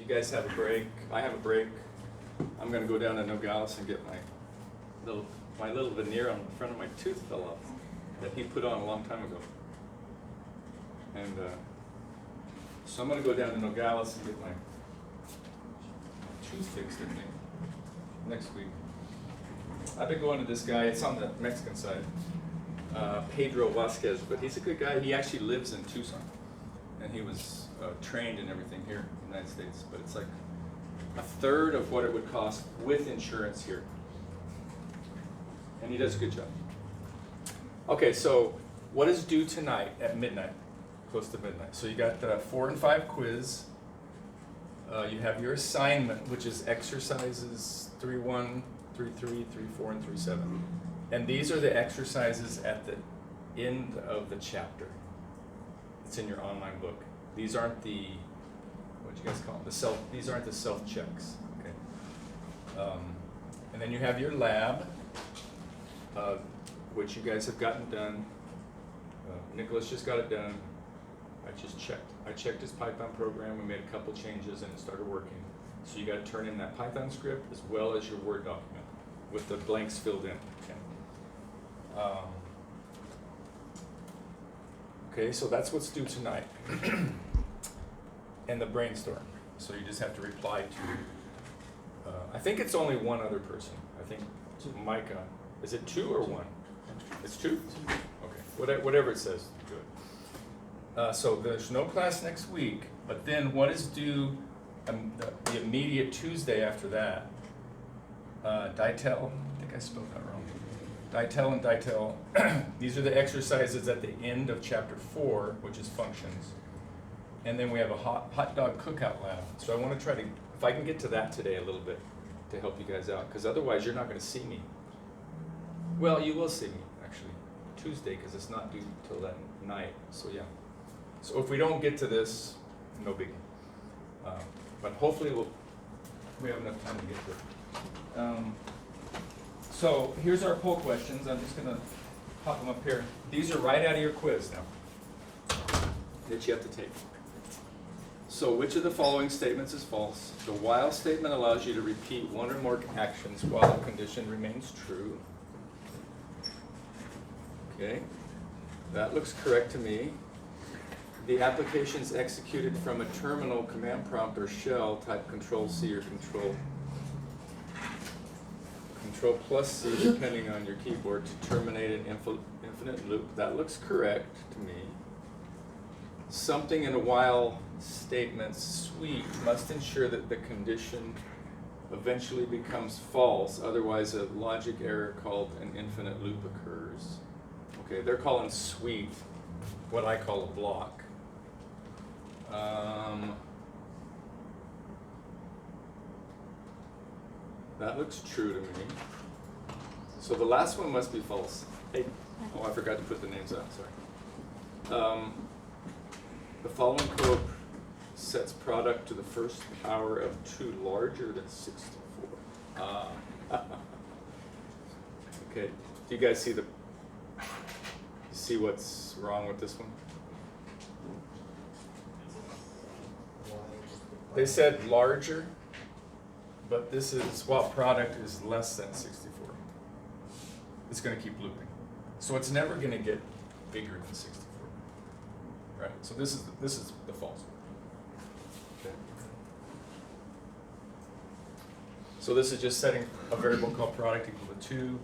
you guys have a break, I have a break. I'm gonna go down to Nogales and get my little veneer on the front of my tooth fell off that he put on a long time ago. And so I'm gonna go down to Nogales and get my tooth fixed, I think, next week. I've been going to this guy, it's on the Mexican side, Pedro Vasquez, but he's a good guy. He actually lives in Tucson, and he was trained and everything here in the United States, but it's like a third of what it would cost with insurance here. And he does a good job. Okay, so what is due tonight at midnight, close to midnight? So you got the 4 and 5 quiz. You have your assignment, which is exercises 3.1, 3.3, 3.4, and 3.7. And these are the exercises at the end of the chapter. It's in your online book. These aren't the, what do you guys call them? These aren't the self-checks, okay? And then you have your lab, which you guys have gotten done. Nicholas just got it done. I just checked. I checked his Python program. We made a couple changes and it started working. So you got to turn in that Python script as well as your Word document with the blanks filled in. Okay, okay, so that's what's due tonight. And the brainstorm. So you just have to reply to, I think it's only one other person. I think Micah. Is it 2 or 1? It's 2? Okay, whatever it says, good. So there's no class next week, but then what is due the immediate Tuesday after that? Ditel, I think I spelled that wrong. Ditel and Ditel, these are the exercises at the end of chapter 4, which is functions. And then we have a hot dog cookout lab. So I want to try to, if I can get to that today a little bit to help you guys out, because otherwise you're not going to see me. Well, you will see me, actually, Tuesday, because it's not due till that night, so yeah. So if we don't get to this, no biggie. But hopefully we have enough time to get to it. So here's our poll questions. I'm just going to pop them up here. These are right out of your quiz now that you have to take. So which of the following statements is false? The while statement allows you to repeat one or more actions while a condition remains true. Okay, that looks correct to me. The application is executed from a terminal, command prompt, or shell. Type Control-C or Control+C, depending on your keyboard, to terminate an infinite loop. That looks correct to me. Something in a while statement suite must ensure that the condition eventually becomes false, otherwise a logic error called an infinite loop occurs. Okay, they're calling suite what I call a block. That looks true to me. So the last one must be false. Hey, oh, I forgot to put the names out, sorry. The following code sets product to the first power of 2 larger than 64. Okay, do you guys see what's wrong with this one? They said larger, but this is, while product is less than 64. It's going to keep looping. So it's never going to get bigger than 64. Right? So this is the false one. Okay. So this is just setting a variable called product equal to 2.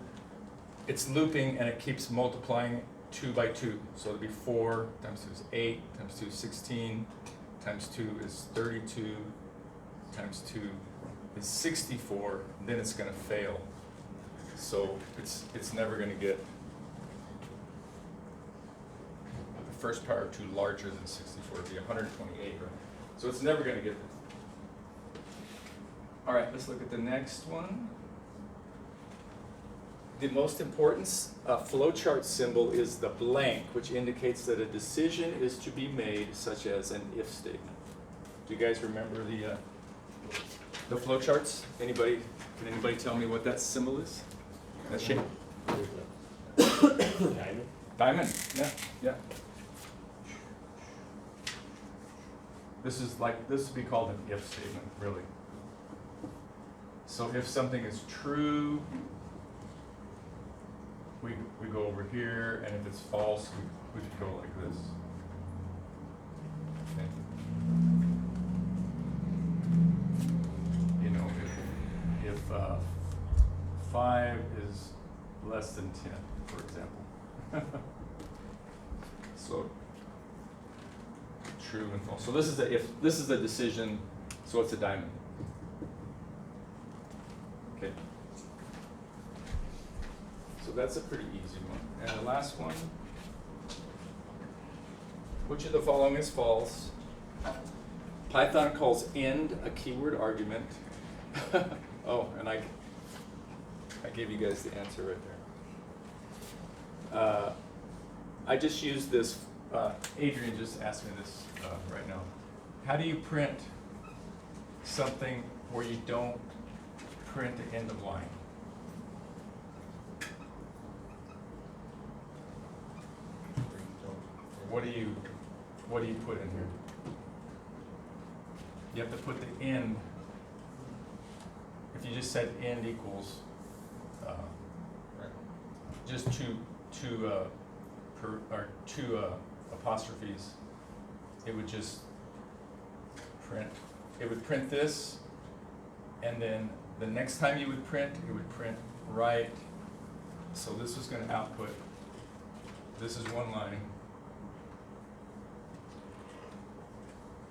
It's looping and it keeps multiplying 2 by 2. So it'll be 4 times 2 is 8, times 2 is 16, times 2 is 32, times 2 is 64, then it's going to fail. So it's never going to get the first power of 2 larger than 64. It'll be 128, right? So it's never going to get there. All right, let's look at the next one. The most important flowchart symbol is the blank, which indicates that a decision is to be made, such as an if statement. Do you guys remember the flowcharts? Can anybody tell me what that symbol is? That shape? Diamond. Diamond. Yeah. This would be called an if statement, really. So if something is true, we go over here, and if it's false, we could go like this. Okay. You know, if 5 is less than 10, for example. So true and false. So this is a if. This is a decision. So it's a diamond. Okay. So that's a pretty easy one. And the last one. Which of the following is false? Python calls end a keyword argument. Oh, and I gave you guys the answer right there. I just used this. Adrian just asked me this right now. How do you print something where you don't print the end of line? What do you put in here? You have to put the end. If you just said end equals just two apostrophes, it would just print. It would print this, and then the next time you would print, it would print right. So this was going to output. This is one line.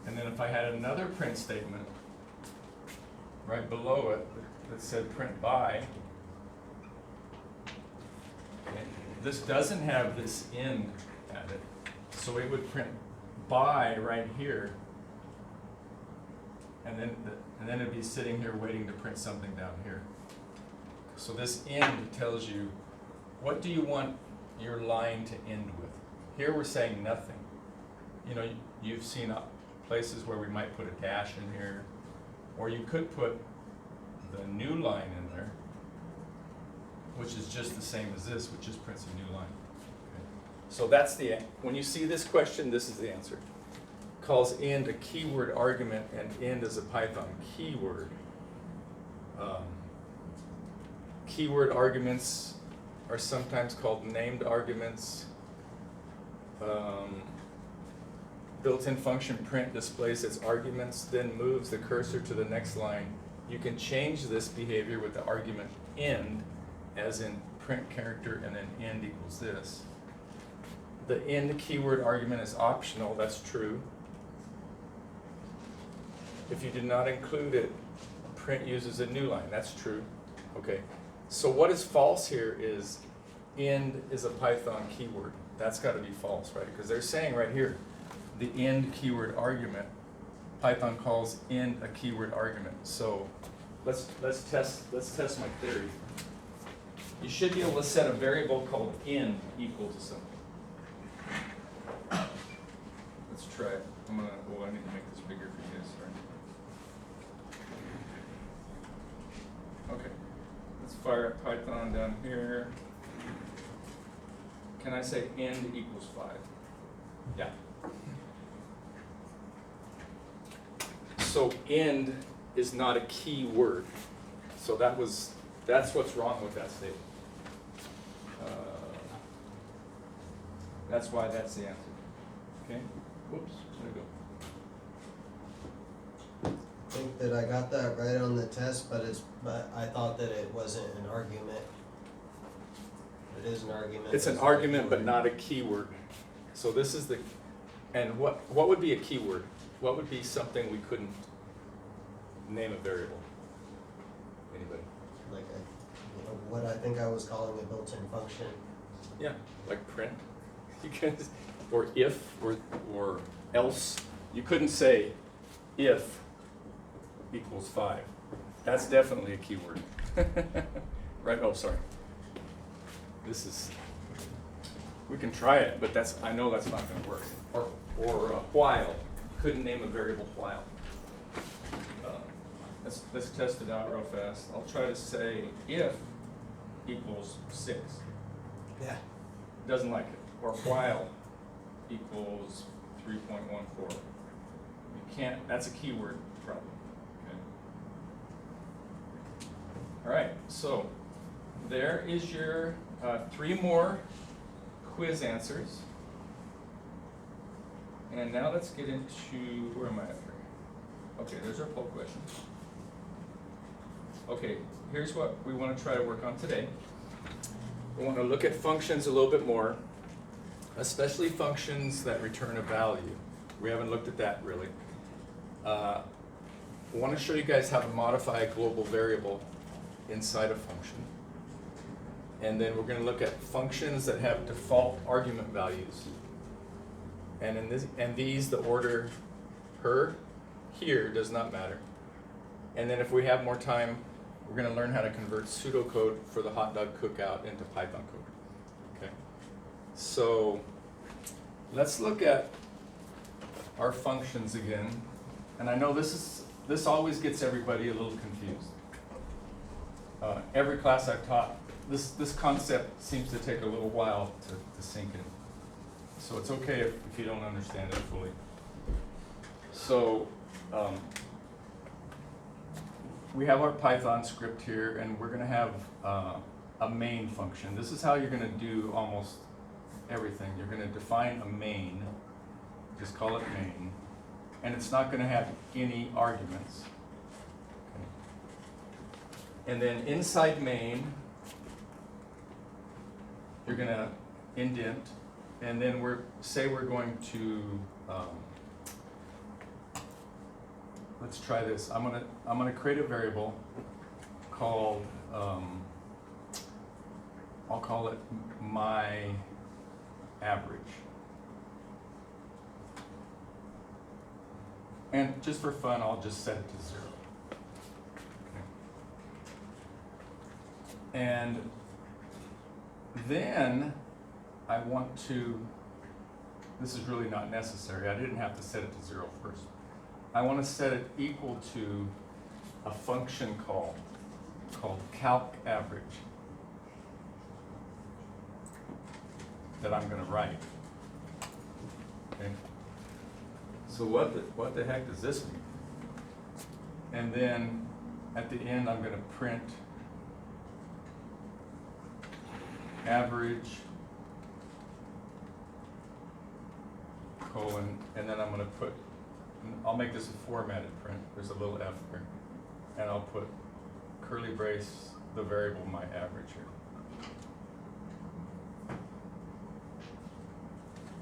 And then if I had another print statement right below it that said print by, okay, this doesn't have this end at it, so it would print by right here, and then it'd be sitting here waiting to print something down here. So this end tells you, what do you want your line to end with? Here we're saying nothing. You know, you've seen places where we might put a dash in here, or you could put the new line in there, which is just the same as this, which just prints a new line. Okay. So that's when you see this question, this is the answer. Calls end a keyword argument, and end is a Python keyword. Keyword arguments are sometimes called named arguments. Built-in function print displays its arguments, then moves the cursor to the next line. You can change this behavior with the argument end, as in print character and then end equals this. The end keyword argument is optional, that's true. If you did not include it, print uses a new line, that's true. Okay, so what is false here is end is a Python keyword. That's got to be false, right? Because they're saying right here, the end keyword argument, Python calls end a keyword argument. So let's test my theory. You should be able to set a variable called end equal to something. Let's try it. I need to make this bigger for you guys. Sorry. Okay. Let's fire up Python down here. Can I say end equals 5? Yeah. So end is not a key word. So that's what's wrong with that statement. That's why that's the answer. Okay? Whoops, there we go. I think that I got that right on the test, but I thought that it wasn't an argument. It is an argument. It's an argument, but not a keyword. So this is and what would be a keyword? What would be something we couldn't name a variable? Anybody? Like what I think I was calling a built-in function. Yeah, like print. You can, or if, or else. You couldn't say if equals 5. That's definitely a keyword. Right? Oh, sorry. We can try it, but I know that's not going to work. Or while. Couldn't name a variable while. Let's test it out real fast. I'll try to say if equals 6. Yeah. Doesn't like it. Or while equals 3.14. can't, that's a keyword problem. Okay. All right, so there is your 3 more quiz answers. And now let's get into, where am I at here? Okay, there's our poll question. Okay, here's what we want to try to work on today. We want to look at functions a little bit more, especially functions that return a value. We haven't looked at that really. I want to show you guys how to modify a global variable inside a function. And then we're going to look at functions that have default argument values. And in this, and these, the order here does not matter. And then if we have more time, we're going to learn how to convert pseudocode for the hot dog cookout into Python code. Okay. So let's look at our functions again. And I know this always gets everybody a little confused. Every class I've taught, this concept seems to take a little while to sink in. So it's okay if you don't understand it fully. So we have our Python script here, and we're going to have a main function. This is how you're going to do almost everything. You're going to define a main, just call it main, and it's not going to have any arguments. Okay. And then inside main, you're going to indent, and then we're going to let's try this. I'm gonna create a variable called I'll call it my average. And just for fun, I'll just set it to 0. Okay. And then I want to, this is really not necessary, I didn't have to set it to 0 first. I want to set it equal to a function call called calc_average that I'm going to write. Okay. So what the heck does this mean? And then at the end I'm going to print average colon, and then I'm going to put, I'll make this a formatted print. There's a little F there. And I'll put curly brace, the variable my average here.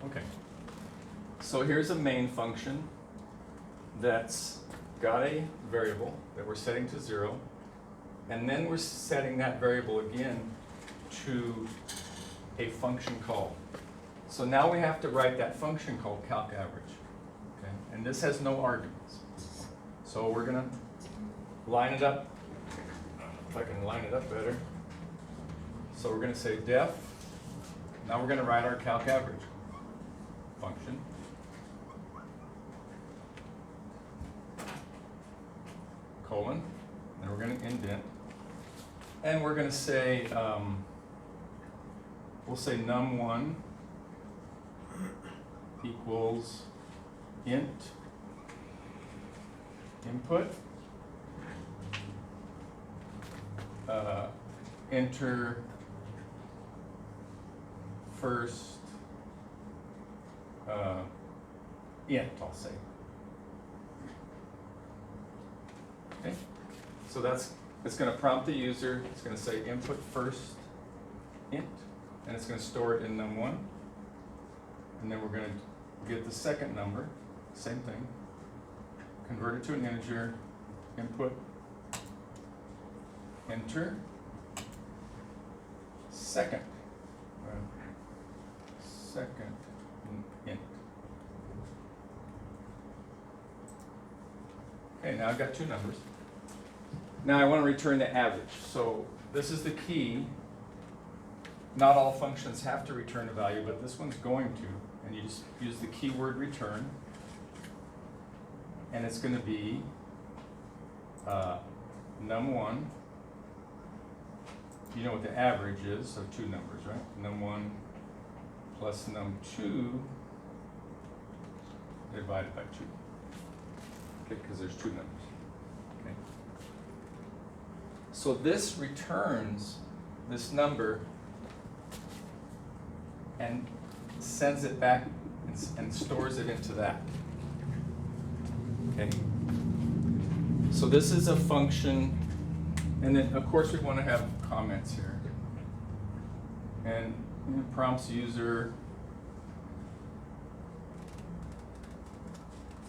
Okay. So here's a main function that's got a variable that we're setting to 0. And then we're setting that variable again to a function call. So now we have to write that function called calc_average. Okay? And this has no arguments. So we're going to line it up, if I can line it up better. So we're going to say def, now we're going to write our calc_average function. Colon, then we're going to indent. And we're going to say, we'll say num1 equals int input, enter first int, I'll say. Okay, so it's going to prompt the user. It's going to say input first int, and it's going to store it in num1, and then we're going to get the second number, same thing, convert it to an integer, input, enter, second int. Okay, now I've got 2 numbers. Now I want to return the average. So this is the key. Not all functions have to return a value, but this one's going to. And you just use the keyword return. And it's going to be num1. You know what the average is of 2 numbers, right? Num1 plus num2 divided by 2. okay, because there's two numbers. Okay. So this returns this number and sends it back and stores it into that. Okay. So this is a function, and then of course we want to have comments here. And it prompts user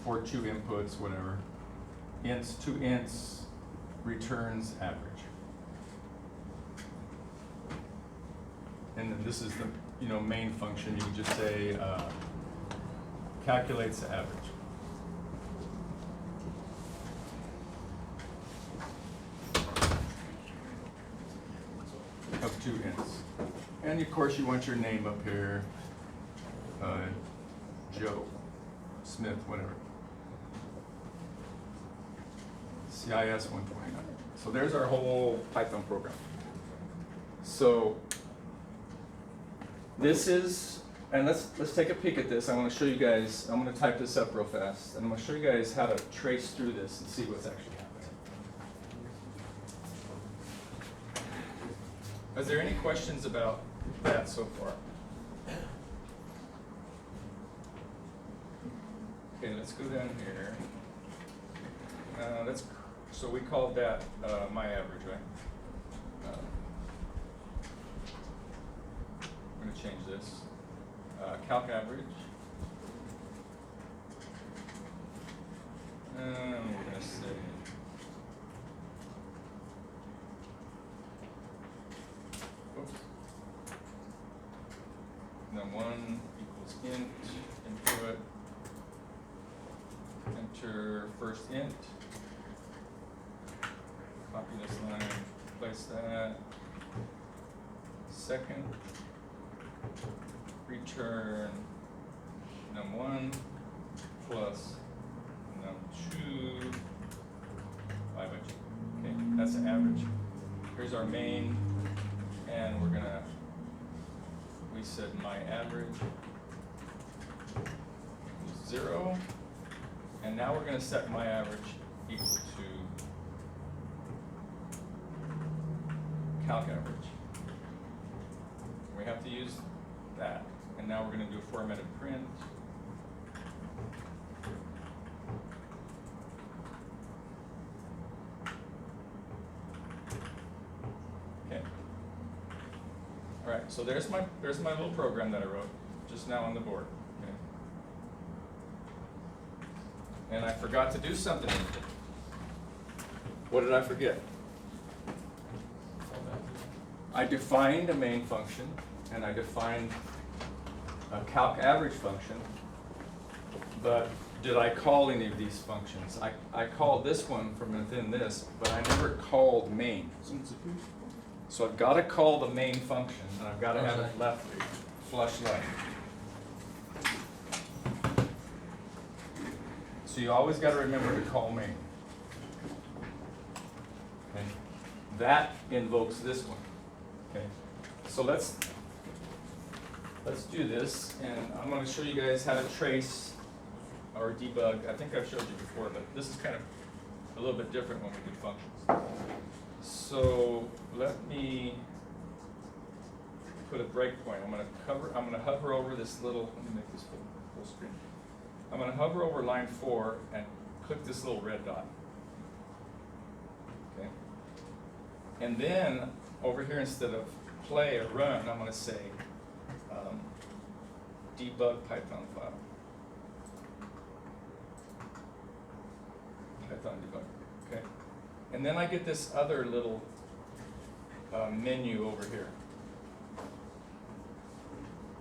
for two inputs, whatever. Ints, two ints, returns average. And then this is the main function. You can just say calculates the average. Of two ints. And of course you want your name up here, Joe Smith, whatever. CIS 129. So there's our whole Python program. So this is, and let's take a peek at this. I want to show you guys, I'm going to type this up real fast, and I'm going to show you guys how to trace through this and see what's actually happening. Is there any questions about that so far? Okay, let's go down here. So we called that my average, right? I'm going to change this. Calc average. And we're going to say oops. And then 1 equals int, input, enter first int, copy this line, place that, second, return num1 plus num2 by two. Okay, that's the average. Here's our main, and we're gonna, we said my average is 0, and now we're gonna set my average equal to calc average. We have to use that, and now we're gonna do a formatted print. Okay. All right, so there's my little program that I wrote just now on the board. Okay. And I forgot to do something. What did I forget? I defined a main function, and I defined a calc average function, but did I call any of these functions? I called this one from within this, but I never called main. So I've got to call the main function, and I've got to have it left flush left. So you always got to remember to call main. Okay. That invokes this one. Okay. So let's do this, and I'm going to show you guys how to trace or debug. I think I've showed you before, but this is kind of a little bit different when we do functions. So let me put a breakpoint. I'm going to hover over this little. Let me make this full screen. I'm going to hover over line 4 and click this little red dot. Okay. And then over here, instead of play or run, I'm going to say debug Python file. Python debug. Okay. And then I get this other little menu over here.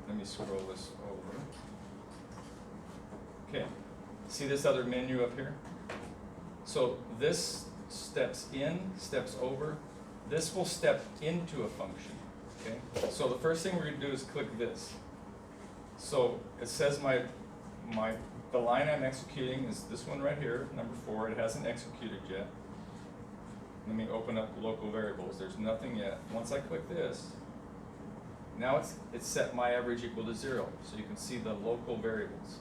Let me scroll this over. Okay. See this other menu up here? So this steps in, steps over. This will step into a function. Okay. So the first thing we're going to do is click this. So it says the line I'm executing is this one right here, number 4. It hasn't executed yet. Let me open up local variables. There's nothing yet. Once I click this, now it's set my average equal to 0. So you can see the local variables.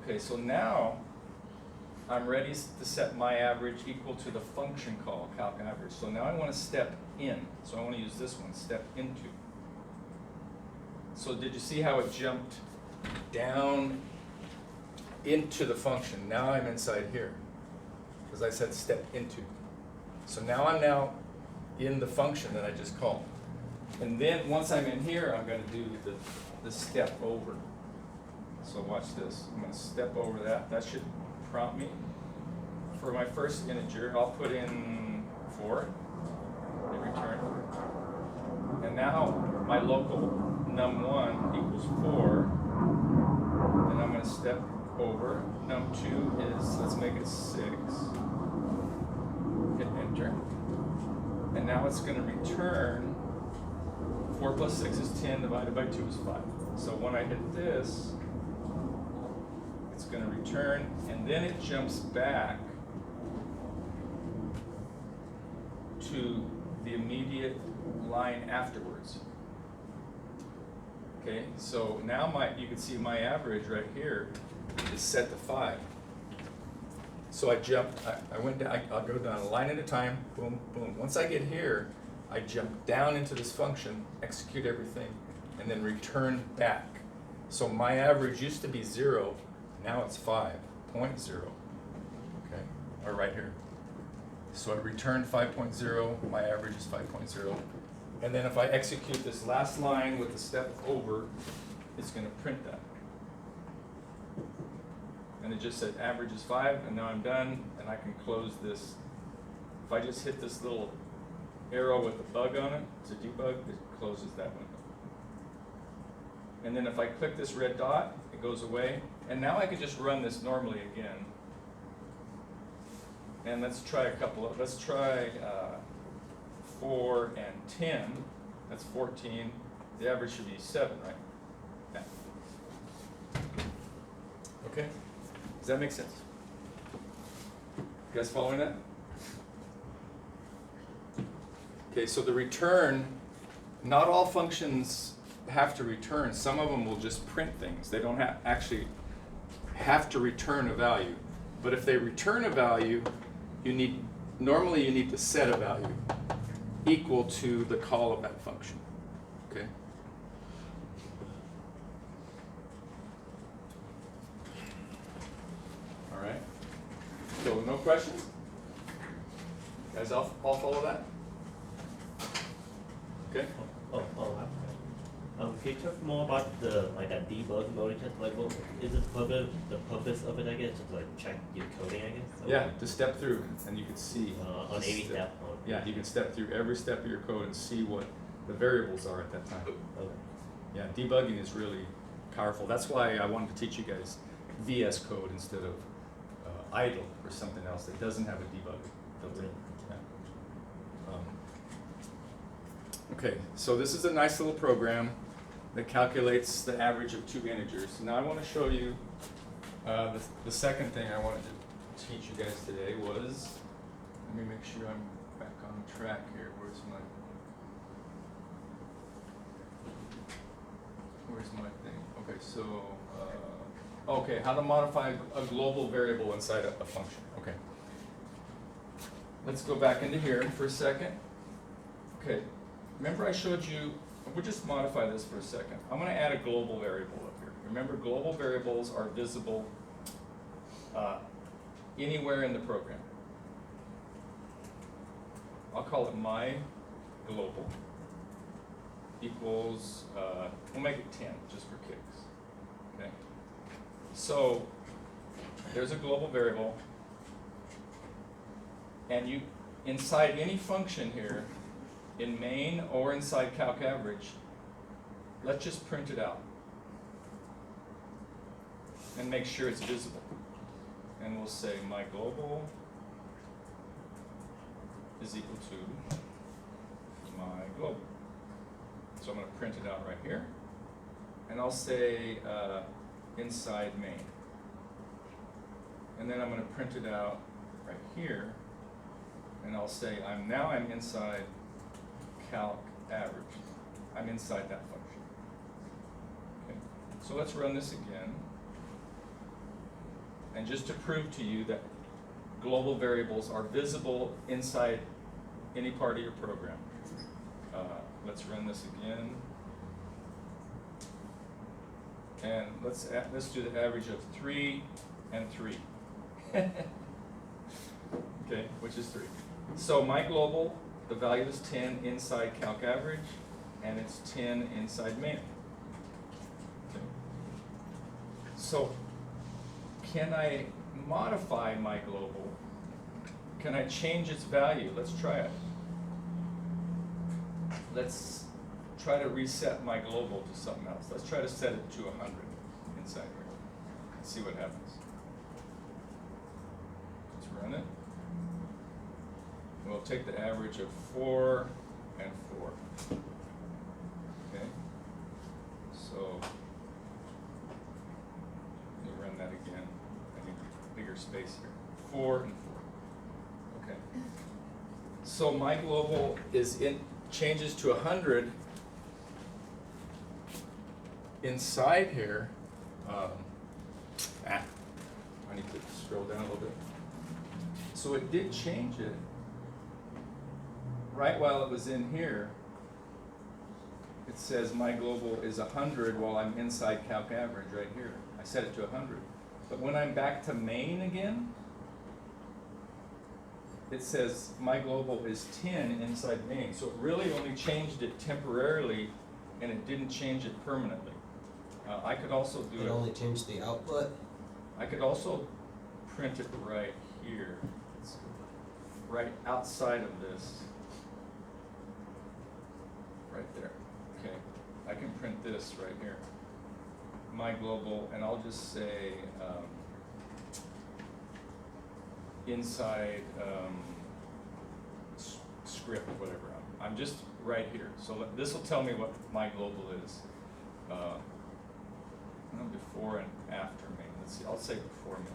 Okay, so now I'm ready to set my average equal to the function call, calc average. So now I want to step in. So I want to use this one, step into. So did you see how it jumped down into the function? Now I'm inside here, because I said step into. So now I'm in the function that I just called. And then once I'm in here, I'm going to do the step over. So watch this. I'm going to step over that. That should prompt me. For my first integer, I'll put in 4 and return. And now my local num1 equals 4. And I'm going to step over. Num2 is, let's make it 6. Hit enter. And now it's going to return 4 plus 6 is 10, divided by 2 is 5. So when I hit this, it's going to return, and then it jumps back to the immediate line afterwards. Okay, so now you can see my average right here is set to 5. So I jumped, I went down, I'll go down a line at a time, boom, boom. Once I get here, I jump down into this function, execute everything, and then return back. So my average used to be 0, now it's 5.0, okay, or right here. So I return 5.0, my average is 5.0. And then if I execute this last line with the step over, it's gonna print that. And it just said average is 5, and now I'm done, and I can close this. If I just hit this little arrow with a bug on it, it's a debug, it closes that window. And then if I click this red dot, it goes away, and now I can just run this normally again. And let's try let's try 4 and 10, that's 14, the average should be 7, right? Yeah. Okay, does that make sense? You guys following that? Okay, so the return, not all functions have to return. Some of them will just print things. They don't actually have to return a value. But if they return a value, normally you need to set a value equal to the call of that function. Okay? All right. So no questions? Guys, all follow that? Okay. Can you talk more about that debug mode? What is the purpose of it? I guess just check your coding. I guess. Yeah, to step through, and you can see. On 80 step mode. Yeah, you can step through every step of your code and see what the variables are at that time. Okay. Yeah, debugging is really powerful. That's why I wanted to teach you guys VS Code instead of idle or something else that doesn't have a debug built in. Yeah. Okay, so this is a nice little program that calculates the average of 2 integers. Now I want to show you the second thing I wanted to teach you guys today was, let me make sure I'm back on track here. Where's my thing? Okay, so, okay, how to modify a global variable inside a function. Okay. Let's go back into here for a second. Okay, remember I showed you, we'll just modify this for a second. I'm going to add a global variable up here. Remember, global variables are visible anywhere in the program. I'll call it my global equals, we'll make it 10 just for kicks. Okay. So there's a global variable, and you inside any function here, in main or inside calc average, let's just print it out and make sure it's visible. And we'll say my global is equal to my global. So I'm going to print it out right here, and I'll say inside main. And then I'm going to print it out right here, and I'll say I'm inside calc average. I'm inside that function. Okay. So let's run this again. And just to prove to you that global variables are visible inside any part of your program. Let's run this again. And let's do the average of 3 and 3. Okay, which is 3. So my global, the value is 10 inside calc average, and it's 10 inside main. Okay. So can I modify my global? Can I change its value? Let's try it. Let's try to reset my global to something else. Let's try to set it to 100 inside here. Let's see what happens. Let's run it. We'll take the average of 4 and 4. Okay? So, let me run that again. I need bigger space here. 4 and 4. Okay. So my global changes to 100 inside here. I need to scroll down a little bit. So it did change it right while it was in here. It says my global is 100 while I'm inside calc average right here. I set it to 100. But when I'm back to main again, it says my global is 10 inside main. So it really only changed it temporarily, and it didn't change it permanently. I could also do It only changed the output. I could also print it right here, right outside of this, right there. Okay, I can print this right here. My global, and I'll just say inside script, whatever. I'm just right here. So this will tell me what my global is. Before and after main. Let's see, I'll say before main.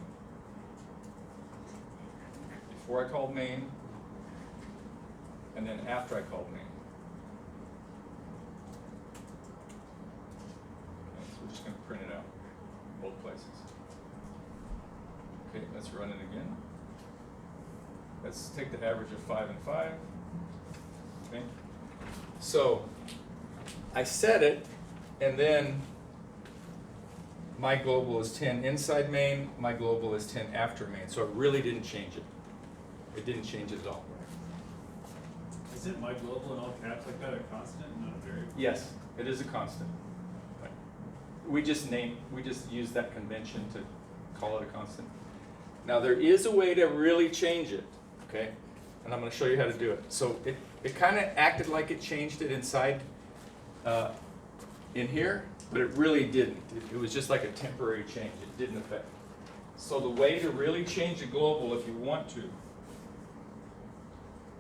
Before I called main, and then after I called main. Okay, so we're just going to print it out, both places. Okay, let's run it again. Let's take the average of 5 and 5. Okay, so I set it, and then my global is 10 inside main, my global is 10 after main, so it really didn't change it. It didn't change it at all. Isn't my global in all caps like that a constant, not a variable? Yes, it is a constant. We just use that convention to call it a constant. Now there is a way to really change it, okay? And I'm going to show you how to do it. So it kind of acted like it changed it inside in here, but it really didn't. It was just like a temporary change. It didn't affect. So the way to really change a global, if you want to,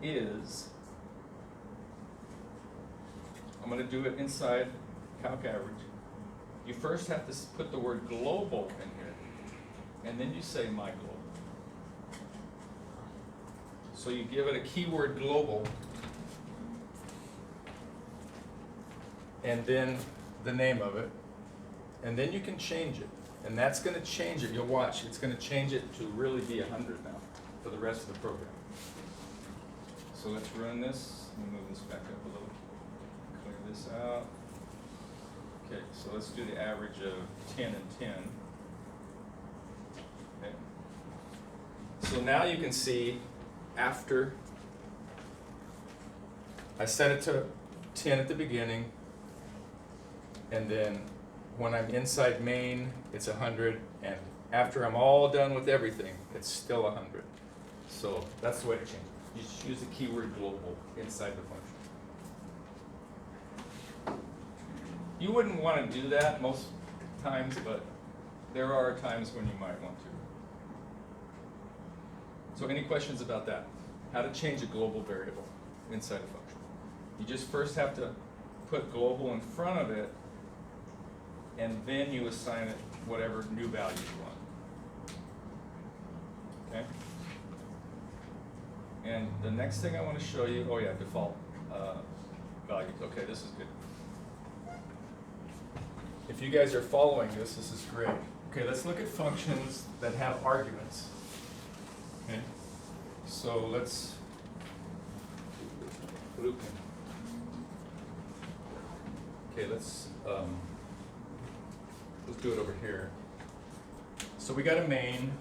is I'm going to do it inside calc average. You first have to put the word global in here, and then you say my global. So you give it a keyword global, and then the name of it, and then you can change it. And that's going to change it. You'll watch. It's going to change it to really be 100 now for the rest of the program. So let's run this. Let me move this back up a little. Clear this out. Okay, so let's do the average of 10 and 10. Okay. So now you can see after I set it to 10 at the beginning, and then when I'm inside main, it's 100, and after I'm all done with everything, it's still 100. So that's the way to change it. You just use the keyword global inside the function. You wouldn't want to do that most times, but there are times when you might want to. So any questions about that? How to change a global variable inside a function? You just first have to put global in front of it, and then you assign it whatever new value you want. Okay? And the next thing I want to show you, oh yeah, default values. Okay, this is good. If you guys are following this is great. Okay, let's look at functions that have arguments. Okay? So let's, Luke. Okay, let's do it over here. So we got a main,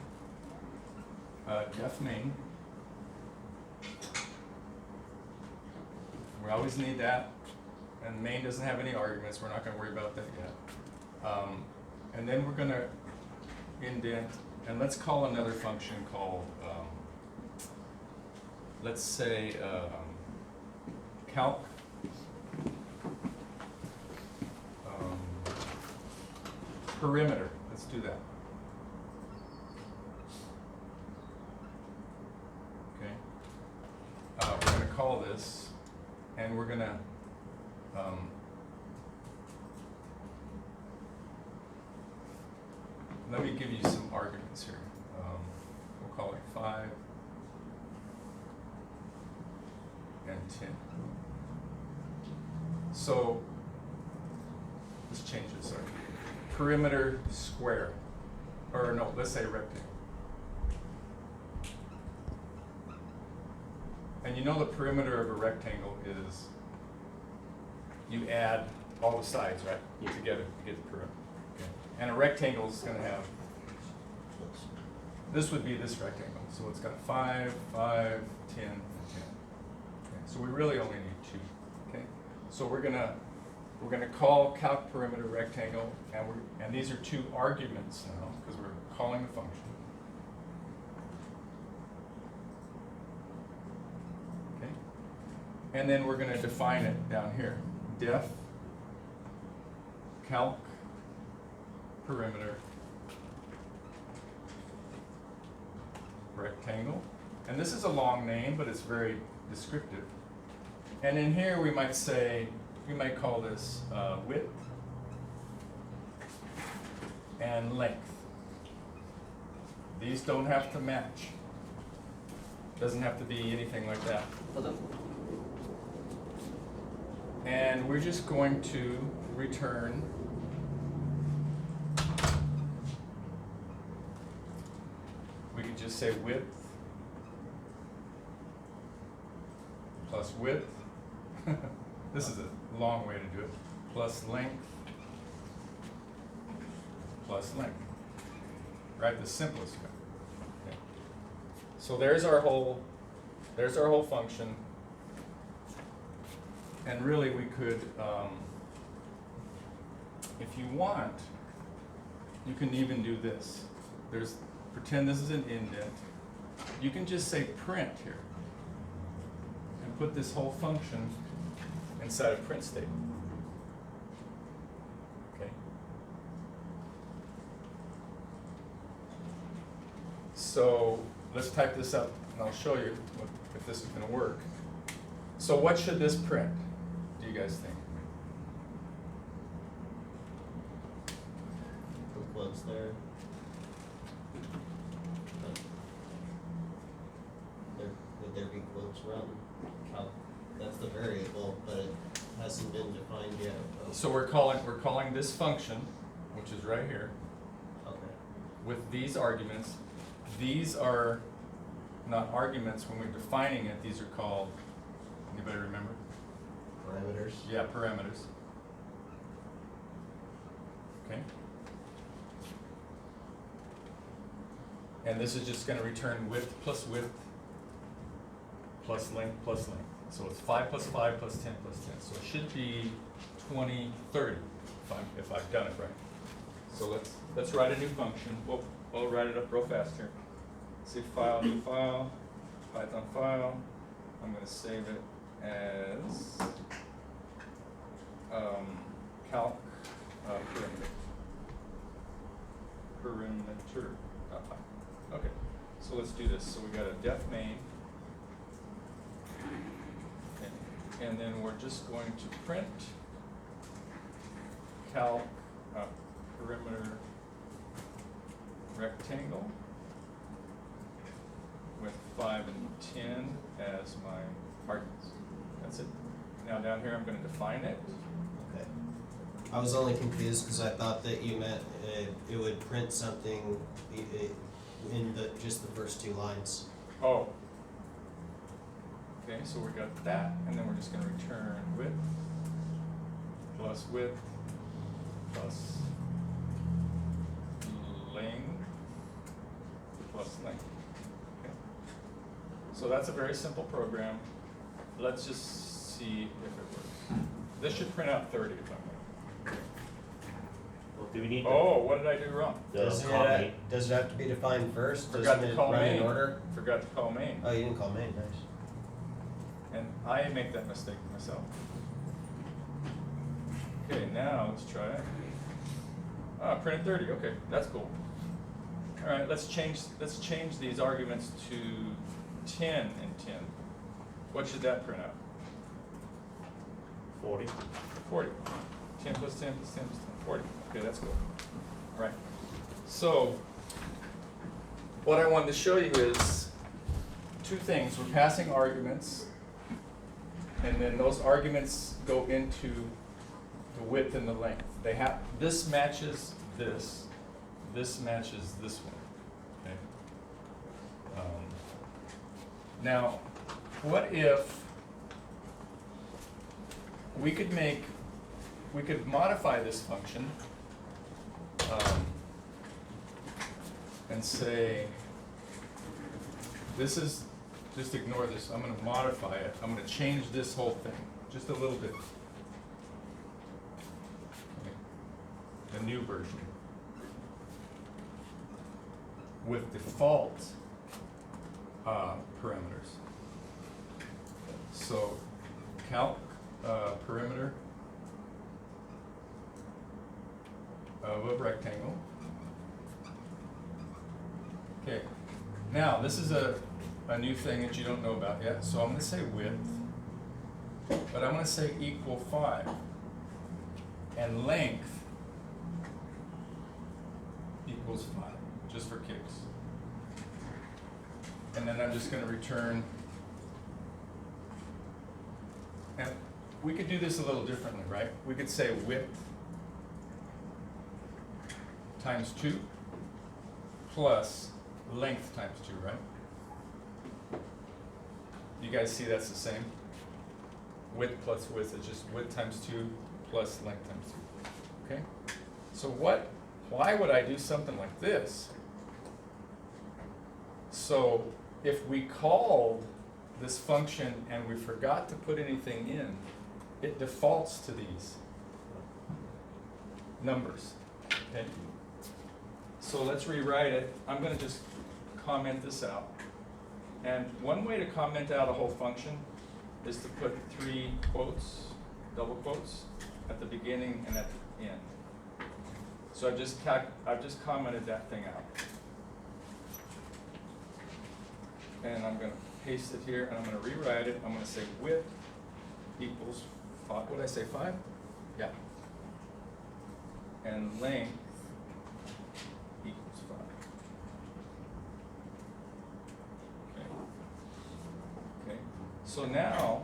def main. We always need that, and main doesn't have any arguments, we're not gonna worry about that yet. And then we're gonna indent, and let's call another function called, let's say, calc. Perimeter, let's do that. Okay. We're gonna call this, and we're gonna, let me give you some arguments here. We'll call it 5 and 10. So, let's change this, sorry. Perimeter square, or no, let's say rectangle. And you know the perimeter of a rectangle is, you add all the sides, right? Yeah. Together to get the perimeter. Okay. And a rectangle is gonna have, this would be this rectangle, so it's got 5, 5, 10, and 10. Okay. So we really only need 2, okay? So we're gonna call calc perimeter rectangle, and these are 2 arguments now, because we're calling the function. Okay? And then we're gonna define it down here. Def calc perimeter rectangle. And this is a long name, but it's very descriptive. And in here we might say, we might call this width and length. These don't have to match. Doesn't have to be anything like that. And we're just going to return we could just say width plus width. This is a long way to do it. Plus length plus length. Right, the simplest way. Okay. So there's our whole function. And really we could, if you want, you can even do this. Pretend this is an indent. You can just say print here and put this whole function inside a print statement. Okay. So let's type this up and I'll show you if this is going to work. So what should this print, do you guys think? Put quotes there. Would there be quotes around calc? That's the variable, but it hasn't been defined yet. So we're calling this function, which is right here, Okay. with these arguments. These are not arguments when we're defining it. These are called, anybody remember? Parameters. Yeah, parameters. Okay. And this is just going to return width plus length plus length. So it's 5 plus 5 plus 10 plus 10. So it should be 20, 30 if I've done it right. So let's write a new function. We'll write it up real fast here. Say file, new file, Python file. I'm going to save it as calc perimeter. Okay, so let's do this. So we got a def main, and then we're just going to print calc perimeter rectangle with 5 and 10 as my arguments. That's it. Now down here I'm going to define it. Okay. I was only confused because I thought that you meant it would print something in just the first 2 lines. Oh, Okay, so we got that, and then we're just gonna return width plus length plus length. Okay. So that's a very simple program. Let's just see if it works. This should print out 30 if I'm right. Well, do we need Oh, what did I do wrong? the Does copy? it have to be defined first? Forgot Doesn't to it call run in main. order? Forgot to call main. Oh, you didn't call main, nice. And I make that mistake myself. Okay, now let's try it. Ah, printed 30, okay, that's cool. All right, let's change these arguments to 10 and 10. What should that print out? 40. 40. 10 plus 10 plus 10 plus 10, 40. Okay, that's cool. All right. So, what I wanted to show you is two things. We're passing arguments, and then those arguments go into the width and the length. They have, this matches this matches this one. Okay. Now, what if we could modify this function and say, this is, just ignore this, I'm gonna modify it, I'm gonna change this whole thing, just a little bit. Okay. The new version. With default parameters. So, calc perimeter of a rectangle. Okay, now this is a new thing that you don't know about yet, so I'm going to say width, but I'm going to say equal 5, and length equals 5, just for kicks. And then I'm just going to return, and we could do this a little differently, right? We could say width times 2 plus length times 2, right? You guys see that's the same? Width plus width is just width times 2 plus length times 2. Okay? So why would I do something like this? So if we called this function and we forgot to put anything in, it defaults to these numbers. Okay? So let's rewrite it. I'm going to just comment this out. And one way to comment out a whole function is to put 3 quotes, double quotes, at the beginning and at the end. So I've just commented that thing out. And I'm going to paste it here, and I'm going to rewrite it. I'm going to say width equals 5. What did I say, 5? Yeah. And length equals 5. Okay. Okay. So now,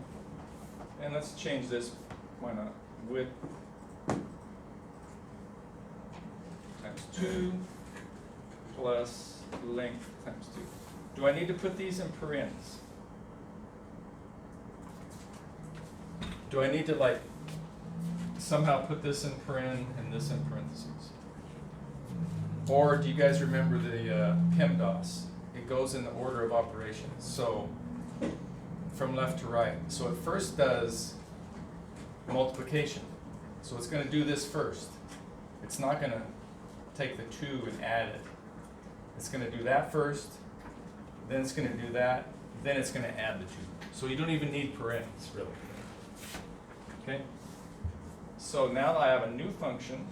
and let's change this. Why not? Width times 2 plus length times 2. Do I need to put these in parens? Do I need to like somehow put this in paren and this in parentheses? Or do you guys remember the PEMDAS? It goes in the order of operations, so from left to right. So it first does multiplication. So it's going to do this first. It's not going to take the 2 and add it. It's going to do that first, then it's going to do that, then it's going to add the 2. So you don't even need parens, really. Okay? So now I have a new function,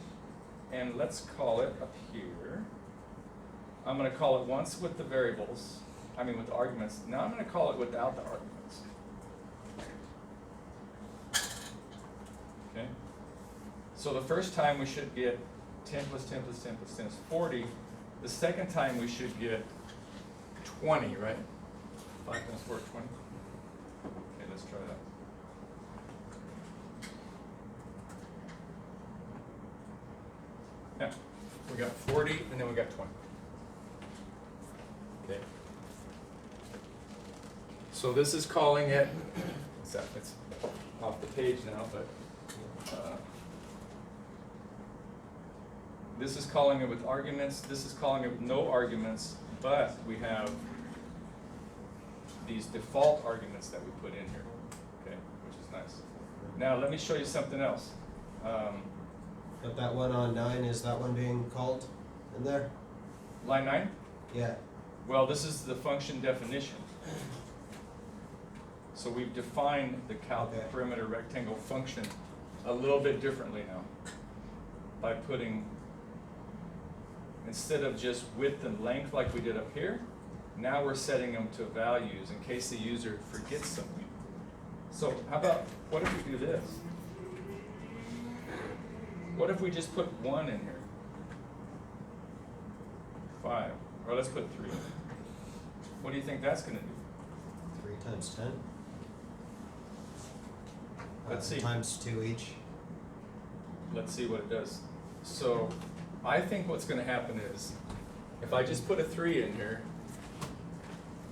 and let's call it up here. I'm going to call it once with the variables, with the arguments. Now I'm going to call it without the arguments. Okay? So the first time we should get 10 plus 10 plus 10 plus 10 is 40. The second time we should get 20, right? 5 times 4 is 20. Okay, let's try that. Yeah, we got 40 and then we got 20. Okay. So So this is calling it, it's off the page now, but this is calling it with arguments, this is calling it with no arguments, but we have these default arguments that we put in here, okay, which is nice. Now let me show you something else. But that one on 9, is that one being called in there? Line 9? Yeah. Well, this is the function definition. So we've defined the calc Okay. perimeter rectangle function a little bit differently now by putting, instead of just width and length like we did up here, now we're setting them to values in case the user forgets something. So how about, what if we do this? What if we just put 1 in here? 5, or let's put 3. What do you think that's gonna do? 3 times 10? Let's see. Times 2 each. Let's see what it does. So I think what's gonna happen is, if I just put a 3 in here,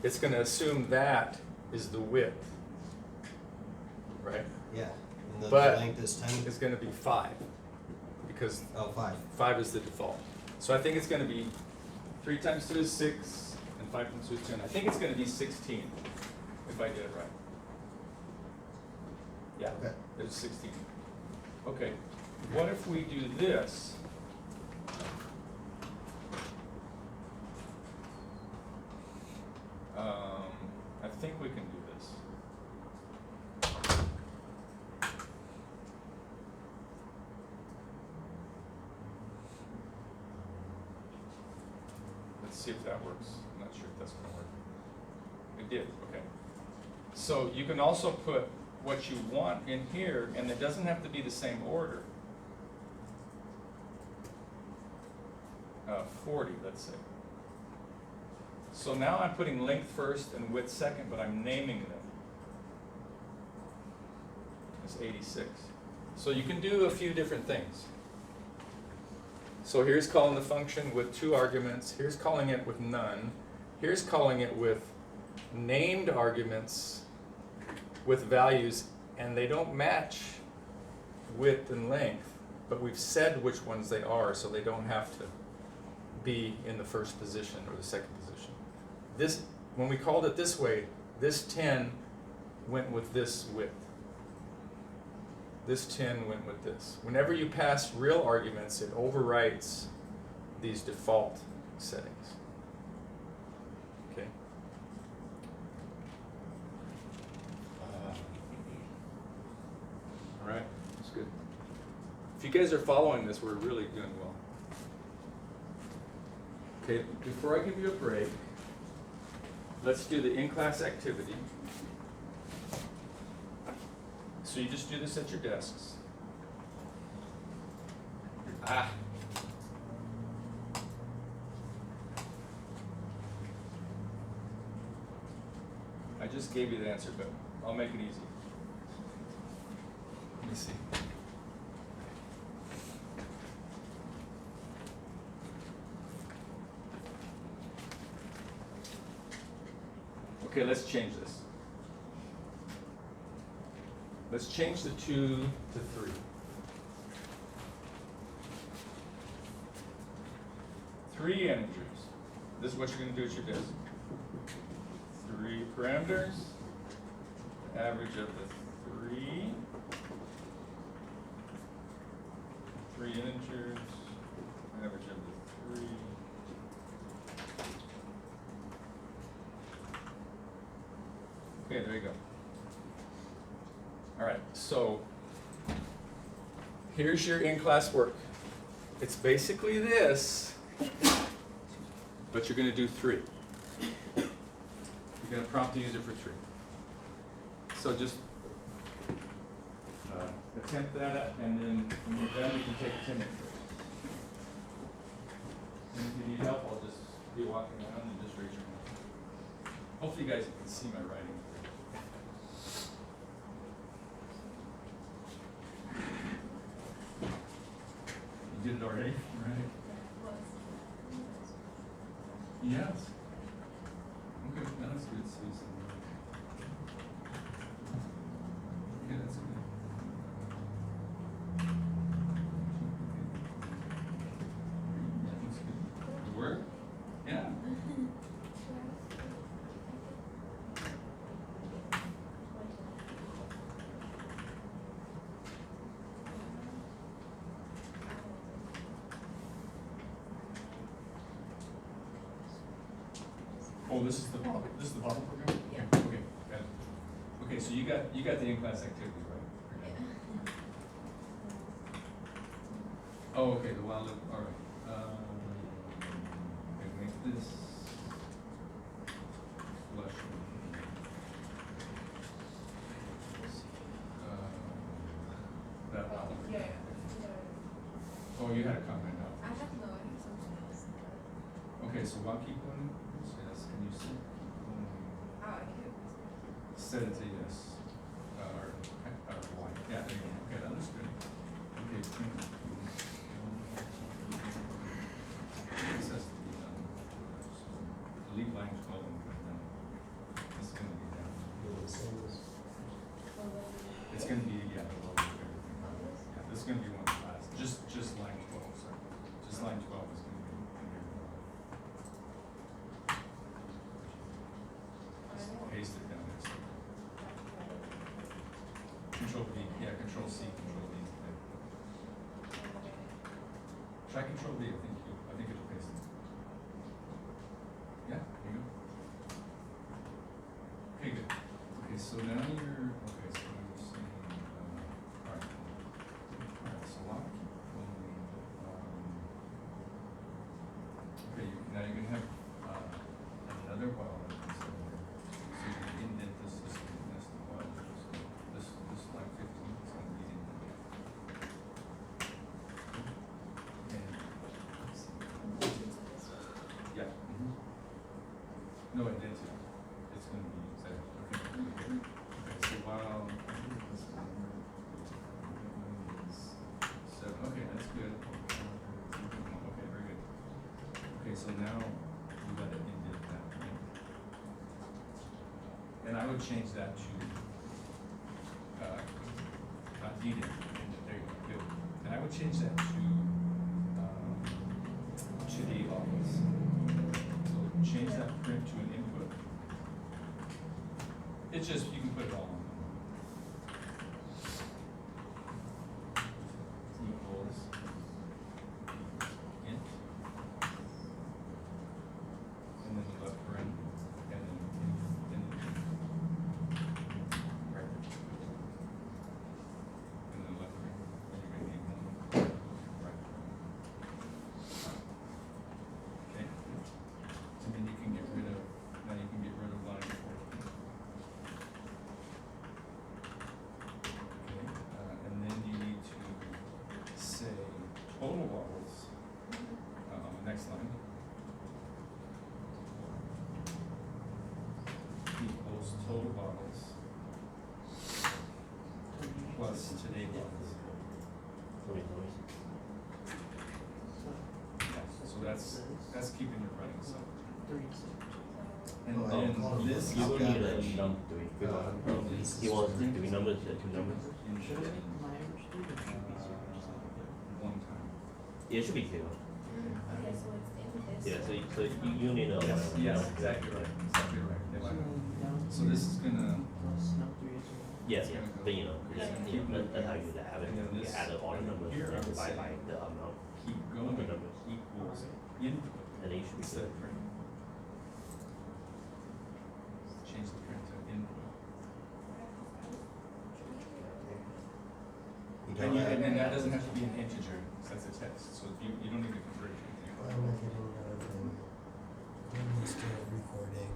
it's gonna assume that is the width, right? Yeah. And the But length is 10? it's gonna be 5, because Oh, 5. 5 is the default. So I think it's gonna be 3 times 2 is 6, and 5 times 2 is 10. I think it's gonna be 16, if I did it right. Yeah, Okay. it's 16. Okay, what if we do this? I think we can do this. Let's see if that works. I'm not sure if that's gonna work. It did, okay. So you can also put what you want in here, and it doesn't have to be the same order. 40, let's say. So now I'm putting length first and width second, but I'm naming them. It's 86. So you can do a few different things. So here's calling the function with 2 arguments. Here's calling it with none. Here's calling it with named arguments with values, and they don't match width and length, but we've said which ones they are, so they don't have to be in the first position or the second position. This, when we called it this way, this 10 went with this width. This 10 went with this. Whenever you pass real arguments, it overwrites these default settings. Okay? All right, that's good. If you guys are following this, we're really doing well. Okay, before I give you a break, let's do the in-class activity. So you just do this at your desks. Ah. I just gave you the answer, but I'll make it easy. Let me see. Okay, let's change this. Let's change the 2 to 3. 3 integers. This is what you're going to do at your desk. 3 parameters. Average of the 3. 3 integers. Average of the 3. Okay, there you go. All right, so here's your in-class work. It's basically this, but you're going to do 3. You're going to prompt the user for 3. So just attempt that, and then when you're done, you can take a 10-minute break. And if you need help, I'll just be walking around and just raise your hand. Hopefully you guys can see my writing. You did it already, right? Yes. Okay, that's good, Susan. Oh, this is the bottom program? Yeah. Okay, got it. Okay, so you got the in-class activities, right? Oh, okay, the wild, all right. Okay, make this flush. That one. Yeah. Oh, you had a comment now. I have no idea something else. Okay, so while keep going, yes, can you see? Oh, I can't. Set it to yes, or Y, yeah, there you go, okay, that looks good. Okay, print. This has to be done. So delete line 12 and put it down. This is gonna be down. It's gonna be, yeah, the lower of everything. Yeah, this is gonna be one class, just line 12, sorry. Just line 12 is gonna be in here. Just paste it down there. So. Control V, yeah, Control C, Control V. Yeah. Try Control V, I think it'll paste it. Yeah, there you go. Okay, good. Okay, so now you're, okay, so I was saying, alright, so I'll keep going. Okay, now you're gonna have, another while inside here. So you can indent this, that's the while, so this line 15 is gonna be indented. And, yeah, no, indented, it's gonna be exact, okay, okay. Okay, so while, this number is 7, okay, that's good. Okay, very good. Okay, so now you gotta indent that, right? And I would change that to, not needed, there you go, good. And I would change that to the office. So change that print to an input. It's just, you can put it all on. Equals int. And then the left paren, and then right. And then left paren, and you're gonna need one right. Okay. And then you can get rid of, now you can get rid of line 14. Okay, and then you need to say total vowels, next line. Equals total vowels plus today vowels. Yeah, so that's keeping it running, so. And Oh, then I'll this You is will gonna need a be, num, do we, he wants three numbers, two numbers? one time. Yeah, it should be zero. Okay, so it's in this. Yeah, so you need a. Yes, exactly right, exactly right. They line up. So this is gonna, Yes, yeah, but you know, Yeah. that's how you have it, And then you this- add all the and numbers, here I and would divide say- by the amount, keep of going, the numbers, equals input and then you should be instead good. of print. Change the print to input. You don't have. And then that doesn't have to be an integer, 'cause that's a text, so you don't need to convert it to anything. Why am I getting, I'm still recording.